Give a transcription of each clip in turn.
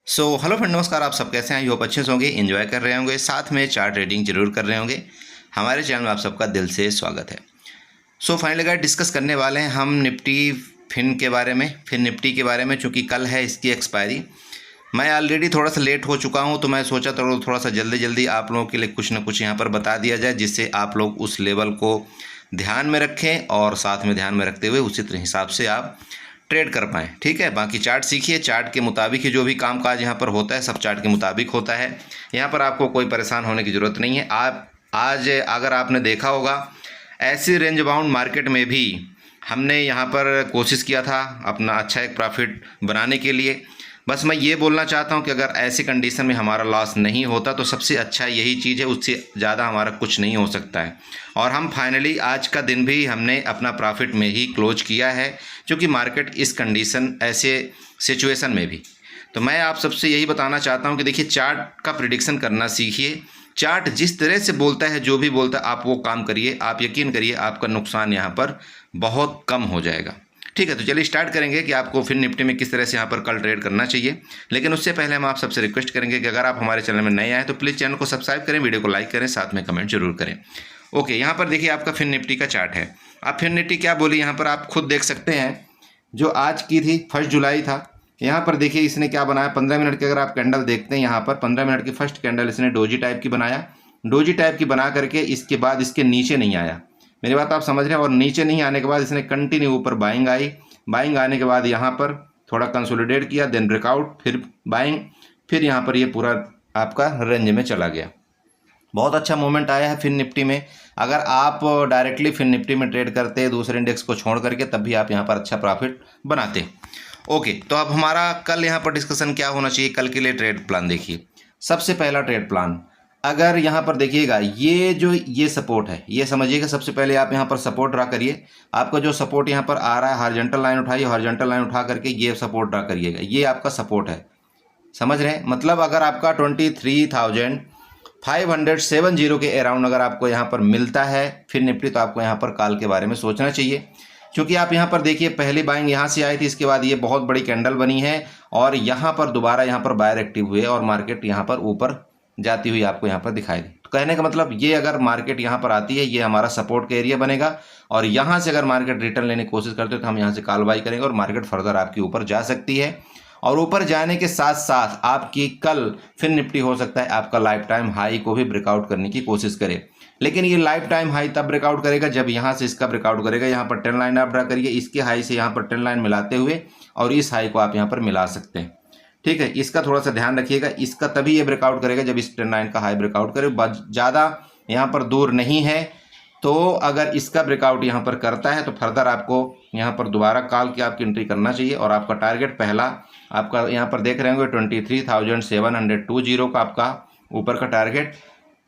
Hello friend, नमस्कार। आप सब कैसे हैं? आई होप अच्छे से होंगे, एंजॉय कर रहे होंगे, साथ में चार्ट ट्रेडिंग जरूर कर रहे होंगे। हमारे चैनल में आप सबका दिल से स्वागत है। फाइनली गाइस, डिस्कस करने वाले हैं हम निफ्टी फिन के बारे में, फिर निफ्टी के बारे में, चूँकि कल है इसकी एक्सपायरी। मैं ऑलरेडी थोड़ा सा लेट हो चुका हूं, तो मैं सोचा थोड़ा सा जल्दी जल्दी आप लोगों के लिए कुछ ना कुछ यहां पर बता दिया जाए, जिससे आप लोग उस लेवल को ध्यान में रखें और साथ में ध्यान में रखते हुए उसी हिसाब से आप ट्रेड कर पाएँ। ठीक है, बाकी चार्ट सीखिए, चार्ट के मुताबिक ही जो भी काम काज यहाँ पर होता है सब चार्ट के मुताबिक होता है। यहाँ पर आपको कोई परेशान होने की ज़रूरत नहीं है। आप आज अगर आपने देखा होगा, ऐसी रेंज बाउंड मार्केट में भी हमने यहाँ पर कोशिश किया था अपना अच्छा एक प्रॉफिट बनाने के लिए। बस मैं ये बोलना चाहता हूँ कि अगर ऐसी कंडीशन में हमारा लॉस नहीं होता तो सबसे अच्छा यही चीज़ है, उससे ज़्यादा हमारा कुछ नहीं हो सकता है। और हम फाइनली आज का दिन भी हमने अपना प्रॉफिट में ही क्लोज किया है, क्योंकि मार्केट इस कंडीशन ऐसे सिचुएशन में भी। तो मैं आप सबसे यही बताना चाहता हूँ कि देखिए, चार्ट का प्रिडिक्शन करना सीखिए। चार्ट जिस तरह से बोलता है, जो भी बोलता है, आप वो काम करिए। आप यकीन करिए, आपका नुकसान यहाँ पर बहुत कम हो जाएगा। ठीक है, तो चलिए स्टार्ट करेंगे कि आपको फिर निफ्टी में किस तरह से यहाँ पर कल ट्रेड करना चाहिए। लेकिन उससे पहले हम आप सबसे रिक्वेस्ट करेंगे कि अगर आप हमारे चैनल में नए आए तो प्लीज़ चैनल को सब्सक्राइब करें, वीडियो को लाइक करें, साथ में कमेंट जरूर करें। ओके, यहाँ पर देखिए आपका फिर निफ्टी का चार्ट है। अब फिर निफ्टी क्या बोली यहाँ पर आप खुद देख सकते हैं। जो आज की थी 1 जुलाई था, यहाँ पर देखिए इसने क्या बनाया। 15 मिनट के अगर आप कैंडल देखते हैं, यहाँ पर 15 मिनट की फर्स्ट कैंडल इसने डोजी टाइप की बनाया। डोजी टाइप की बना करके इसके बाद इसके नीचे नहीं आया, मेरी बात आप समझ रहे हैं। और नीचे नहीं आने के बाद इसने कंटिन्यू ऊपर बाइंग आई। बाइंग आने के बाद यहाँ पर थोड़ा कंसोलिडेट किया, देन ब्रेकआउट, फिर बाइंग, फिर यहाँ पर ये पूरा आपका रेंज में चला गया। बहुत अच्छा मूवमेंट आया है फिर निफ्टी में। अगर आप डायरेक्टली फिर निफ्टी में ट्रेड करते हैं दूसरे इंडेक्स को छोड़ करके, तब भी आप यहाँ पर अच्छा प्रॉफिट बनाते। ओके, तो अब हमारा कल यहाँ पर डिस्कशन क्या होना चाहिए। कल के लिए ट्रेड प्लान देखिए। सबसे पहला ट्रेड प्लान, अगर यहाँ पर देखिएगा, ये सपोर्ट है, ये समझिएगा। सबसे पहले आप यहाँ पर सपोर्ट ड्रा करिए। आपका जो सपोर्ट यहाँ पर आ रहा है, हॉरिजॉन्टल लाइन उठाइए, हॉरिजॉन्टल लाइन उठा करके ये सपोर्ट ड्रा करिएगा। ये आपका सपोर्ट है, समझ रहे हैं। मतलब अगर आपका 23,570 के अराउंड अगर आपको यहाँ पर मिलता है फिर निफ्टी, तो आपको यहाँ पर कॉल के बारे में सोचना चाहिए। क्योंकि आप यहाँ पर देखिए, पहली बाइंग यहाँ से आई थी, इसके बाद ये बहुत बड़ी कैंडल बनी है और यहाँ पर दोबारा यहाँ पर बायर एक्टिव हुए और मार्केट यहाँ पर ऊपर जाती हुई आपको यहाँ पर दिखाई दी। तो कहने का मतलब ये, अगर मार्केट यहाँ पर आती है, ये हमारा सपोर्ट का एरिया बनेगा और यहाँ से अगर मार्केट रिटर्न लेने की कोशिश करते हो तो हम यहाँ से कॉल बाई करेंगे और मार्केट फर्दर आपकी ऊपर जा सकती है। और ऊपर जाने के साथ साथ आपकी कल फिर निफ्टी हो सकता है आपका लाइफ टाइम हाई को भी ब्रेकआउट करने की कोशिश करे। लेकिन ये लाइफ टाइम हाई तब ब्रेकआउट करेगा जब यहाँ से इसका ब्रेकआउट करेगा। यहाँ पर ट्रेंड लाइन आप ड्रा करिए, इसके हाई से यहाँ पर ट्रेंड लाइन मिलाते हुए और इस हाई को आप यहाँ पर मिला सकते हैं। ठीक है, इसका थोड़ा सा ध्यान रखिएगा। इसका तभी ये ब्रेकआउट करेगा जब इस ट्रेंड लाइन का हाई ब्रेकआउट करे। ज़्यादा यहाँ पर दूर नहीं है, तो अगर इसका ब्रेकआउट यहाँ पर करता है तो फर्दर आपको यहाँ पर दोबारा कॉल की आपकी एंट्री करना चाहिए। और आपका टारगेट पहला आपका यहाँ पर देख रहे होंगे 23,720 का आपका ऊपर का टारगेट।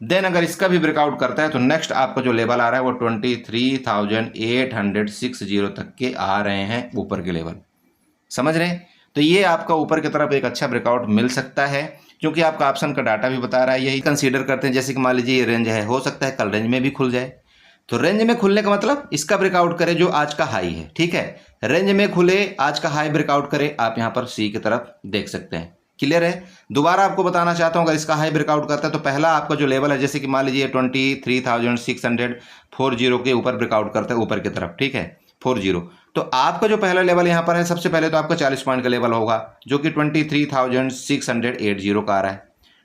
देन अगर इसका भी ब्रेकआउट करता है तो नेक्स्ट आपका जो लेवल आ रहा है वो 23,860 तक के आ रहे हैं ऊपर के लेवल, समझ रहे हैं। तो ये आपका ऊपर की तरफ एक अच्छा ब्रेकआउट मिल सकता है, क्योंकि आपका ऑप्शन का डाटा भी बता रहा है। यही कंसीडर करते हैं, जैसे कि मान लीजिए ये रेंज है, हो सकता है कल रेंज में भी खुल जाए। तो रेंज में खुलने का मतलब इसका ब्रेकआउट करे जो आज का हाई है। ठीक है, रेंज में खुले, आज का हाई ब्रेकआउट करे, आप यहाँ पर सी की तरफ देख सकते हैं। क्लियर है। दोबारा आपको बताना चाहता हूँ, अगर इसका हाई ब्रेकआउट करता है तो पहला आपका जो लेवल है, जैसे कि मान लीजिए 23,640 के ऊपर ब्रेकआउट करता है ऊपर की तरफ। ठीक है, 40, तो आपका जो पहला लेवल यहाँ पर है, सबसे पहले तो आपका 40 पॉइंट का लेवल होगा, जो कि 23,680 का आ रहा है।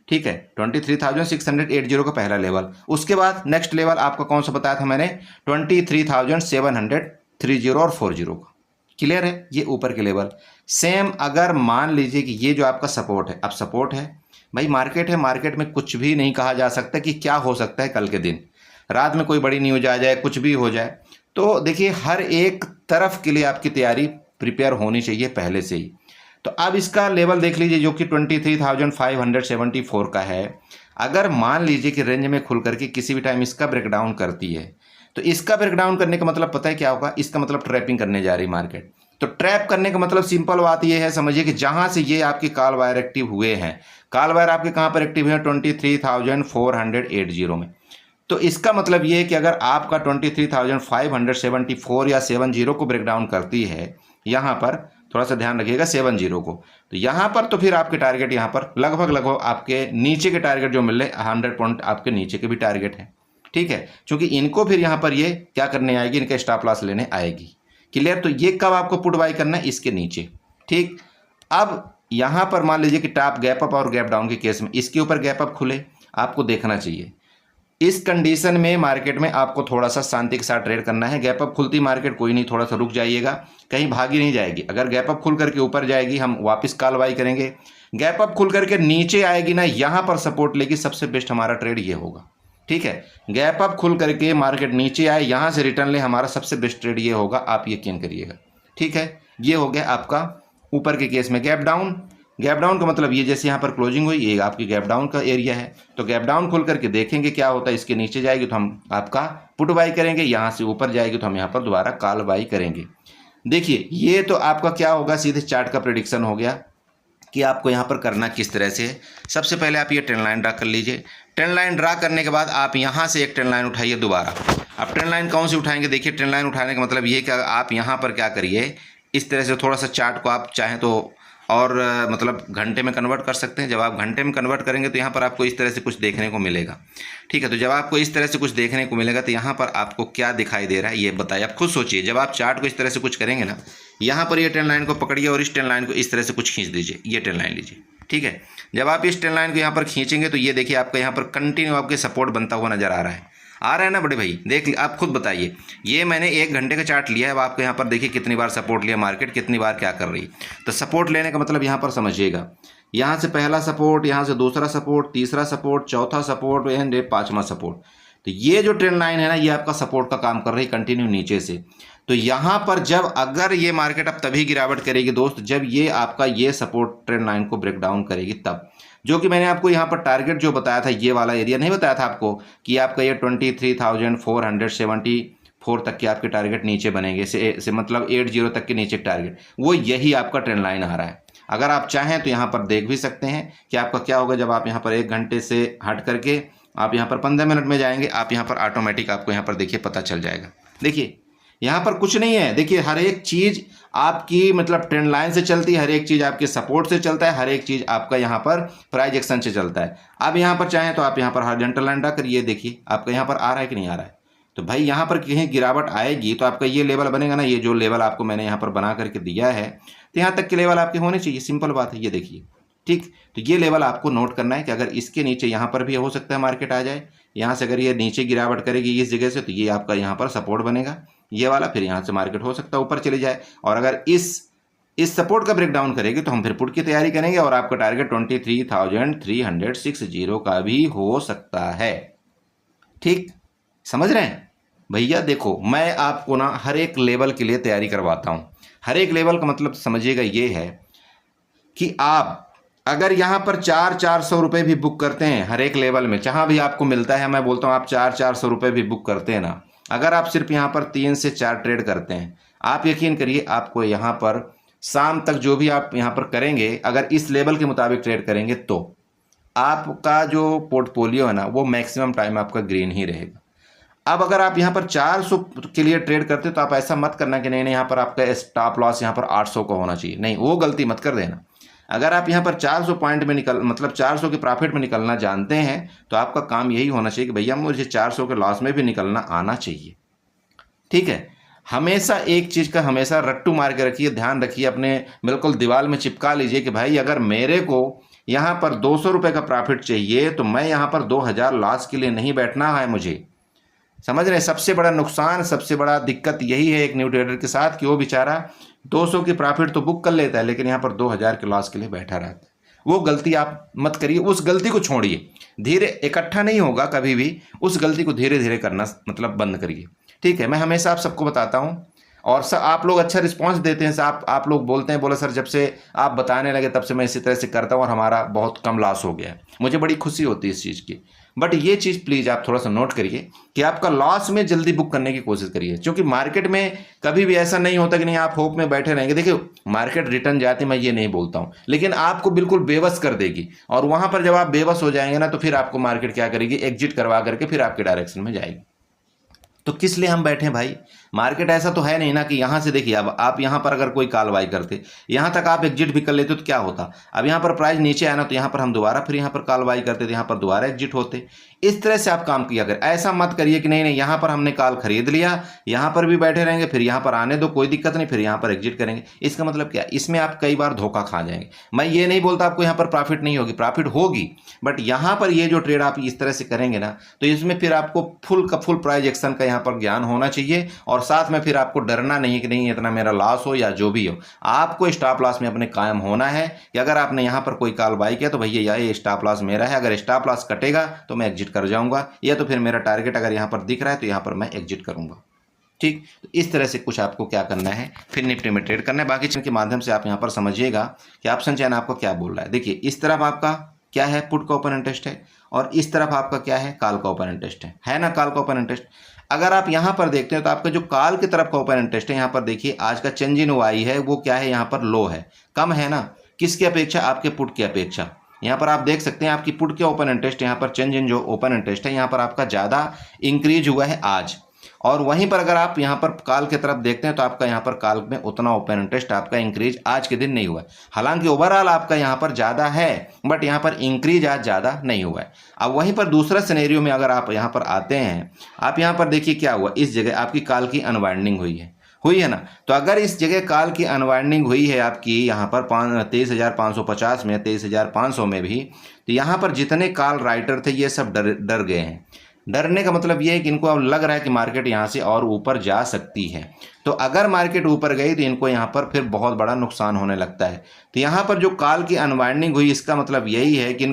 ठीक है, 23,680 का पहला लेवल। उसके बाद नेक्स्ट लेवल आपका कौन सा बताया था मैंने, 23,730 और 40 का। क्लियर है, ये ऊपर के लेवल। सेम अगर मान लीजिए कि ये जो आपका सपोर्ट है, अब सपोर्ट है भाई, मार्केट है, मार्केट में कुछ भी नहीं कहा जा सकता कि क्या हो सकता है कल के दिन। रात में कोई बड़ी न्यूज आ जाए, कुछ भी हो जाए। तो देखिए, हर एक तरफ के लिए आपकी तैयारी प्रिपेयर होनी चाहिए पहले से ही। तो अब इसका लेवल देख लीजिए, जो कि 23,574 का है। अगर मान लीजिए कि रेंज में खुल करके किसी भी टाइम इसका ब्रेकडाउन करती है, तो इसका ब्रेकडाउन करने का मतलब पता है क्या होगा, इसका मतलब ट्रैपिंग करने जा रही मार्केट। तो ट्रैप करने का मतलब सिंपल बात ये है, समझिए कि जहां से ये आपके कॉल वायर एक्टिव हुए हैं, कॉल वायर आपके कहां पर एक्टिव है, 23,480 में। तो इसका मतलब ये है कि अगर आपका 23,574 या 70 को ब्रेकडाउन करती है यहाँ पर, थोड़ा सा ध्यान रखिएगा 70 को। तो यहाँ पर तो फिर आपके टारगेट यहाँ पर लगभग आपके नीचे के टारगेट जो मिल रहे 100 पॉइंट आपके नीचे के भी टारगेट है। ठीक है, क्योंकि इनको फिर यहाँ पर ये क्या करने आएगी, इनका स्टॉप लॉस लेने आएगी। क्लियर। तो ये कब आपको पुट बाई करना है, इसके नीचे। ठीक, अब यहाँ पर मान लीजिए कि टॉप गैप अप और गैप डाउन के केस में इसके ऊपर गैप अप खुले, आपको देखना चाहिए। इस कंडीशन में मार्केट में आपको थोड़ा सा शांति के साथ ट्रेड करना है। गैप अप खुलती मार्केट कोई नहीं, थोड़ा सा रुक जाइएगा, कहीं भागी नहीं जाएगी। अगर गैप अप खुल करके ऊपर जाएगी हम वापस कॉल बाई करेंगे। गैप अप खुल करके नीचे आएगी ना, यहाँ पर सपोर्ट लेगी, सबसे बेस्ट हमारा ट्रेड ये होगा। ठीक है, गैप अप खुल करके मार्केट नीचे आए, यहाँ से रिटर्न ले, हमारा सबसे बेस्ट ट्रेड ये होगा, आप यकीन करिएगा। ठीक है, ये हो गया आपका ऊपर के केस में। गैप डाउन, गैप डाउन का मतलब ये जैसे यहाँ पर क्लोजिंग हुई, ये आपकी गैप डाउन का एरिया है। तो गैप डाउन खुल करके देखेंगे क्या होता है, इसके नीचे जाएगी तो हम आपका पुट बाई करेंगे, यहाँ से ऊपर जाएगी तो हम यहाँ पर दोबारा कॉल बाई करेंगे। देखिए ये तो आपका क्या होगा, सीधे चार्ट का प्रेडिक्शन हो गया कि आपको यहाँ पर करना किस तरह से है। सबसे पहले आप ये ट्रेंड लाइन ड्रा कर लीजिए। ट्रेंड लाइन ड्रा करने के बाद आप यहाँ से एक ट्रेंड लाइन उठाइए दोबारा। अब ट्रेंड लाइन कौन सी उठाएंगे, देखिए ट्रेंड लाइन उठाने का मतलब ये कि आप यहाँ पर क्या करिए, इस तरह से थोड़ा सा चार्ट को आप चाहें तो और मतलब घंटे में कन्वर्ट कर सकते हैं। जब आप घंटे में कन्वर्ट करेंगे तो यहाँ पर आपको इस तरह से कुछ देखने को मिलेगा। ठीक है, तो जब आपको इस तरह से कुछ देखने को मिलेगा तो यहाँ पर आपको क्या दिखाई दे रहा है ये बताइए, आप खुद सोचिए। जब आप चार्ट को इस तरह से कुछ करेंगे ना, यहाँ पर ये ट्रेंड लाइन को पकड़िए और इस ट्रेंड लाइन को इस तरह से कुछ खींच दीजिए, ये ट्रेंड लाइन लीजिए। ठीक है, जब आप इस ट्रेंड लाइन को यहाँ पर खींचेंगे तो ये देखिए आपका यहाँ पर कंटिन्यू आपके सपोर्ट बनता हुआ नजर आ रहा है ना बड़े भाई। देख आप खुद बताइए, ये मैंने 1 घंटे का चार्ट लिया है। अब आपको यहाँ पर देखिए कितनी बार सपोर्ट लिया मार्केट, कितनी बार क्या कर रही है। तो सपोर्ट लेने का मतलब यहाँ पर समझिएगा, यहाँ से पहला सपोर्ट, यहाँ से दूसरा सपोर्ट, तीसरा सपोर्ट, चौथा सपोर्ट एंड 5वां सपोर्ट। तो ये जो ट्रेंड लाइन है ना, ये आपका सपोर्ट का काम कर रही है कंटिन्यू नीचे से। तो यहाँ पर जब अगर ये मार्केट अब तभी गिरावट करेगी दोस्त, जब ये आपका ये सपोर्ट ट्रेंड लाइन को ब्रेक डाउन करेगी तब। जो कि मैंने आपको यहाँ पर टारगेट जो बताया था, ये वाला एरिया नहीं बताया था आपको कि आपका ये 23,474 तक के आपके टारगेट नीचे बनेंगे से मतलब 80 तक के नीचे टारगेट, वो यही आपका ट्रेंड लाइन आ रहा है। अगर आप चाहें तो यहाँ पर देख भी सकते हैं कि आपका क्या होगा जब आप यहाँ पर 1 घंटे से हट करके आप यहाँ पर 15 मिनट में जाएंगे, आप यहाँ पर ऑटोमेटिक आपको यहाँ पर देखिए पता चल जाएगा। देखिए यहाँ पर कुछ नहीं है, देखिए हर एक चीज़ आपकी मतलब ट्रेंड लाइन से चलती है, हर एक चीज़ आपके सपोर्ट से चलता है, हर एक चीज़ आपका यहाँ पर प्राइस एक्शन से चलता है। अब यहाँ पर चाहें तो आप यहाँ पर हॉरिजॉन्टल लाइन ड्रा करिए, देखिए आपका यहाँ पर आ रहा है कि नहीं आ रहा है। तो भाई यहाँ पर कहीं गिरावट आएगी तो आपका ये लेवल बनेगा ना, ये जो लेवल आपको मैंने यहाँ पर बना करके दिया है, तो यहाँ तक के लेवल आपके होने चाहिए, सिंपल बात है। ये देखिए, ठीक, तो ये लेवल आपको नोट करना है कि अगर इसके नीचे यहाँ पर भी हो सकता है मार्केट आ जाए, यहाँ से अगर ये नीचे गिरावट करेगी इस जगह से, तो ये आपका यहाँ पर सपोर्ट बनेगा ये वाला, फिर यहाँ से मार्केट हो सकता है ऊपर चले जाए। और अगर इस सपोर्ट का ब्रेक डाउन करेगी तो हम फिर पुट की तैयारी करेंगे और आपका टारगेट 23,360 का भी हो सकता है। ठीक, समझ रहे हैं भैया। देखो मैं आपको ना हर एक लेवल के लिए तैयारी करवाता हूँ। हर एक लेवल का मतलब समझिएगा ये है कि आप अगर यहाँ पर 400 रुपये भी बुक करते हैं हर एक लेवल में, जहाँ भी आपको मिलता है, मैं बोलता हूँ आप 400 रुपये भी बुक करते हैं ना, अगर आप सिर्फ यहाँ पर 3 से 4 ट्रेड करते हैं, आप यकीन करिए आपको यहाँ पर शाम तक जो भी आप यहाँ पर करेंगे, अगर इस लेवल के मुताबिक ट्रेड करेंगे तो आपका जो पोर्टफोलियो है ना वो मैक्सिमम टाइम आपका ग्रीन ही रहेगा। अब अगर आप यहाँ पर 400 के लिए ट्रेड करते तो आप ऐसा मत करना कि नहीं यहाँ पर आपका स्टॉप लॉस यहाँ पर 800 का होना चाहिए, नहीं, वो गलती मत कर देना। अगर आप यहाँ पर 400 पॉइंट में मतलब 400 के प्रॉफिट में निकलना जानते हैं तो आपका काम यही होना चाहिए कि भैया मुझे 400 के लॉस में भी निकलना आना चाहिए। ठीक है, हमेशा एक चीज़ का हमेशा रट्टू मार के रखिए, ध्यान रखिए, अपने बिल्कुल दीवार में चिपका लीजिए कि भाई अगर मेरे को यहाँ पर 200 रुपये का प्रॉफिट चाहिए तो मैं यहाँ पर 2000 लॉस के लिए नहीं बैठना है मुझे। समझ रहे हैं, सबसे बड़ा नुकसान, सबसे बड़ा दिक्कत यही है एक न्यू ट्रेडर के साथ कि वो बेचारा 200 की प्रॉफिट तो बुक कर लेता है लेकिन यहाँ पर 2000 के लॉस के लिए बैठा रहता है। वो गलती आप मत करिए, उस गलती को छोड़िए। धीरे इकट्ठा नहीं होगा कभी भी, उस गलती को धीरे धीरे करना मतलब बंद करिए। ठीक है, मैं हमेशा आप सबको बताता हूँ और सर आप लोग अच्छा रिस्पांस देते हैं। सर आप लोग बोलते हैं, बोला सर जब से आप बताने लगे तब से मैं इसी तरह से करता हूँ और हमारा बहुत कम लॉस हो गया है। मुझे बड़ी खुशी होती है इस चीज़ की। बट ये चीज़ प्लीज़ आप थोड़ा सा नोट करिए कि आपका लॉस में जल्दी बुक करने की कोशिश करिए, क्योंकि मार्केट में कभी भी ऐसा नहीं होता कि नहीं आप होप में बैठे रहेंगे। देखिए मार्केट रिटर्न जाती, मैं ये नहीं बोलता हूँ, लेकिन आपको बिल्कुल बेबस कर देगी और वहाँ पर जब आप बेबस हो जाएंगे ना तो फिर आपको मार्केट क्या करेगी, एग्जिट करवा करके फिर आपके डायरेक्शन में जाएगी। तो किस लिए हम बैठे भाई? मार्केट ऐसा तो है नहीं ना कि यहाँ से देखिए, अब आप यहाँ पर अगर कोई कॉल बाई करते, यहाँ तक आप एग्जिट भी कर लेते तो क्या होता? अब यहाँ पर प्राइस नीचे आया ना, तो यहाँ पर हम दोबारा फिर यहाँ पर कॉल बाई करते थे, यहाँ पर दोबारा एग्जिट होते। इस तरह से आप काम किया करें। ऐसा मत करिए कि नहीं नहीं यहाँ पर हमने कॉल खरीद लिया, यहाँ पर भी बैठे रहेंगे, फिर यहाँ पर आने दो कोई दिक्कत नहीं, फिर यहाँ पर एग्जिट करेंगे। इसका मतलब क्या? इसमें आप कई बार धोखा खा जाएंगे। मैं ये नहीं बोलता आपको यहाँ पर प्रॉफिट नहीं होगी, प्रॉफिट होगी, बट यहाँ पर ये जो ट्रेड आप इस तरह से करेंगे ना, तो इसमें फिर आपको फुल का फुल प्राइस एक्शन का यहाँ पर ज्ञान होना चाहिए, और साथ में फिर आपको डरना नहीं है कि नहीं इतना मेरा लॉस हो या जो भी हो। आपको स्टॉप लॉस में अपने कायम होना है कि अगर आपने यहाँ पर कोई कॉल बाई किया तो भैया ये स्टॉप लॉस मेरा है, अगर स्टॉप लॉस कटेगा तो मैं एग्जिट कर जाऊंगा, या तो फिर मेरा टारगेट अगर यहाँ पर दिख रहा है तो यहाँ पर मैं एग्जिट करूंगा। ठीक, तो इस तरह से कुछ आपको क्या करना है, फिर निफ्टी में ट्रेड करना है। बाकी चीज़ के माध्यम से आप यहाँ पर समझिएगा कि ऑप्शन चैन आपको क्या बोल रहा है। देखिए इस तरफ आपका क्या है, पुट का ओपन इंटरेस्ट है, और इस तरफ आपका क्या है, कॉल का ओपन इंटरेस्ट है ना, कॉल का ओपन इंटरेस्ट। अगर आप यहाँ पर देखते हैं तो आपका जो कॉल की तरफ का ओपन इंटरेस्ट है, यहाँ पर देखिए आज का चेंज इन वाई है वो क्या है, यहाँ पर लो है, कम है ना, किसकी अपेक्षा? आपके पुट की अपेक्षा। यहाँ पर आप देख सकते हैं आपकी पुट के ओपन इंटरेस्ट, यहाँ पर चेंज इन जो ओपन इंटरेस्ट है यहाँ पर आपका ज़्यादा इंक्रीज हुआ है आज, और वहीं पर अगर आप यहाँ पर कॉल की तरफ देखते हैं तो आपका यहाँ पर कॉल में उतना ओपन इंटरेस्ट आपका इंक्रीज आज के दिन नहीं हुआ है। हालांकि ओवरऑल आपका यहाँ पर ज़्यादा है, बट यहाँ पर इंक्रीज आज ज़्यादा नहीं हुआ है। अब वहीं पर दूसरा सिनेरियो में अगर आप यहाँ पर आते हैं, आप यहाँ पर देखिए क्या हुआ, इस जगह आपकी कॉल की अनवाइंडिंग हुई है ना। तो अगर इस जगह कॉल की अनवाइंडिंग हुई है आपकी यहाँ पर 23,550 में, 23,500 में भी, तो यहाँ पर जितने कॉल राइटर थे ये सब डर गए हैं। डरने का मतलब ये है कि इनको अब लग रहा है कि मार्केट यहाँ से और ऊपर जा सकती है। तो अगर मार्केट ऊपर गई तो इनको यहाँ पर फिर बहुत बड़ा नुकसान होने लगता है। तो यहाँ पर जो कॉल की अनवाइंडिंग हुई, इसका मतलब यही है कि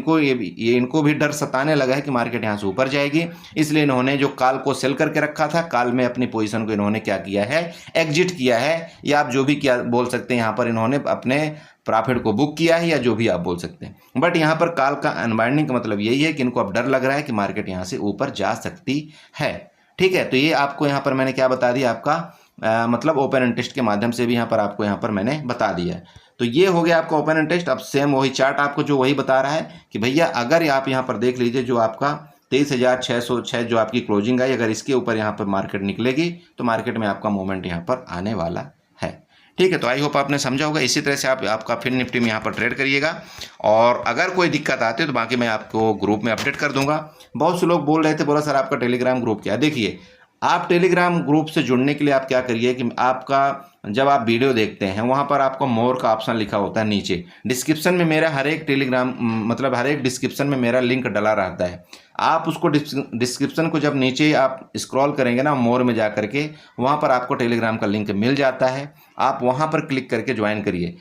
इनको भी डर सताने लगा है कि मार्केट यहाँ से ऊपर जाएगी, इसलिए इन्होंने जो कॉल को सेल करके रखा था, कॉल में अपनी पोजीशन को इन्होंने क्या किया है, एग्जिट किया है, या आप जो भी क्या बोल सकते हैं, यहाँ पर इन्होंने अपने प्रॉफिट को बुक किया है, या जो भी आप बोल सकते हैं। बट यहाँ पर कॉल का अनवाइंडिंग का मतलब यही है कि इनको अब डर लग रहा है कि मार्केट यहाँ से ऊपर जा सकती है। ठीक है, तो ये आपको यहाँ पर मैंने क्या बता दिया, आपका मतलब ओपन इंटरेस्ट के माध्यम से भी यहाँ पर आपको यहाँ पर मैंने बता दिया है। तो ये हो गया आपका ओपन इंटरेस्ट। अब सेम वही चार्ट आपको जो वही बता रहा है कि भैया अगर आप यहाँ पर देख लीजिए, जो आपका 23,606 जो आपकी क्लोजिंग आई, अगर इसके ऊपर यहाँ पर मार्केट निकलेगी तो मार्केट में आपका मूवमेंट यहाँ पर आने वाला है। ठीक है, तो आई होप आपने समझा होगा। इसी तरह से आप आपका फिर निफ्टी में यहाँ पर ट्रेड करिएगा, और अगर कोई दिक्कत आती है तो बाकी मैं आपको ग्रुप में अपडेट कर दूंगा। बहुत से लोग बोल रहे थे, बोला सर आपका टेलीग्राम ग्रुप क्या है। देखिए आप टेलीग्राम ग्रुप से जुड़ने के लिए आप क्या करिए कि आपका जब आप वीडियो देखते हैं वहाँ पर आपको मोर का ऑप्शन लिखा होता है नीचे, डिस्क्रिप्शन में मेरा हर एक टेलीग्राम मतलब हर एक डिस्क्रिप्शन में मेरा लिंक डला रहता है। आप उसको डिस्क्रिप्शन को जब नीचे आप स्क्रॉल करेंगे ना, मोर में जा करके वहाँ पर आपको टेलीग्राम का लिंक मिल जाता है, आप वहाँ पर क्लिक करके ज्वाइन करिए।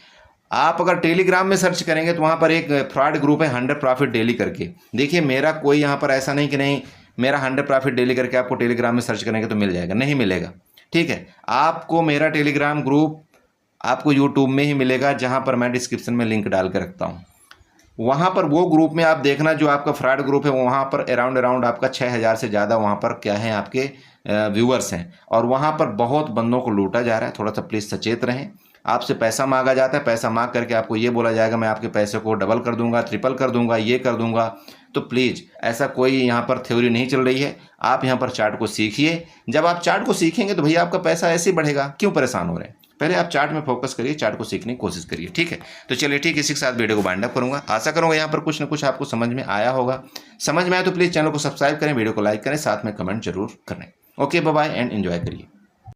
आप अगर टेलीग्राम में सर्च करेंगे तो वहाँ पर एक फ्रॉड ग्रुप है 100 प्रॉफिट डेली करके। देखिए मेरा कोई यहाँ पर ऐसा नहीं कि नहीं मेरा 100 प्रॉफिट डेली करके आपको टेलीग्राम में सर्च करेंगे तो मिल जाएगा, नहीं मिलेगा। ठीक है, आपको मेरा टेलीग्राम ग्रुप आपको यूट्यूब में ही मिलेगा, जहाँ पर मैं डिस्क्रिप्शन में लिंक डाल के रखता हूँ। वहाँ पर वो ग्रुप में आप देखना, जो आपका फ्रॉड ग्रुप है वहाँ पर अराउंड आपका 6,000 से ज़्यादा वहाँ पर क्या है आपके व्यूअर्स हैं, और वहाँ पर बहुत बंदों को लूटा जा रहा है। थोड़ा सा प्लीज़ सचेत रहें। आपसे पैसा मांगा जाता है, पैसा मांग करके आपको ये बोला जाएगा मैं आपके पैसे को डबल कर दूंगा, ट्रिपल कर दूंगा, ये कर दूंगा। तो प्लीज़ ऐसा कोई यहाँ पर थ्योरी नहीं चल रही है। आप यहाँ पर चार्ट को सीखिए। जब आप चार्ट को सीखेंगे तो भैया आपका पैसा ऐसे ही बढ़ेगा। क्यों परेशान हो रहे हैं? पहले आप चार्ट में फोकस करिए, चार्ट को सीखने की कोशिश करिए। ठीक है, तो चलिए ठीक, इसी के साथ वीडियो को वाइंड अप करूँगा। आशा करूँगा यहाँ पर कुछ ना कुछ आपको समझ में आया होगा। समझ में आया तो प्लीज़ चैनल को सब्सक्राइब करें, वीडियो को लाइक करें, साथ में कमेंट जरूर करें। Okay, bye bye and enjoy करिए।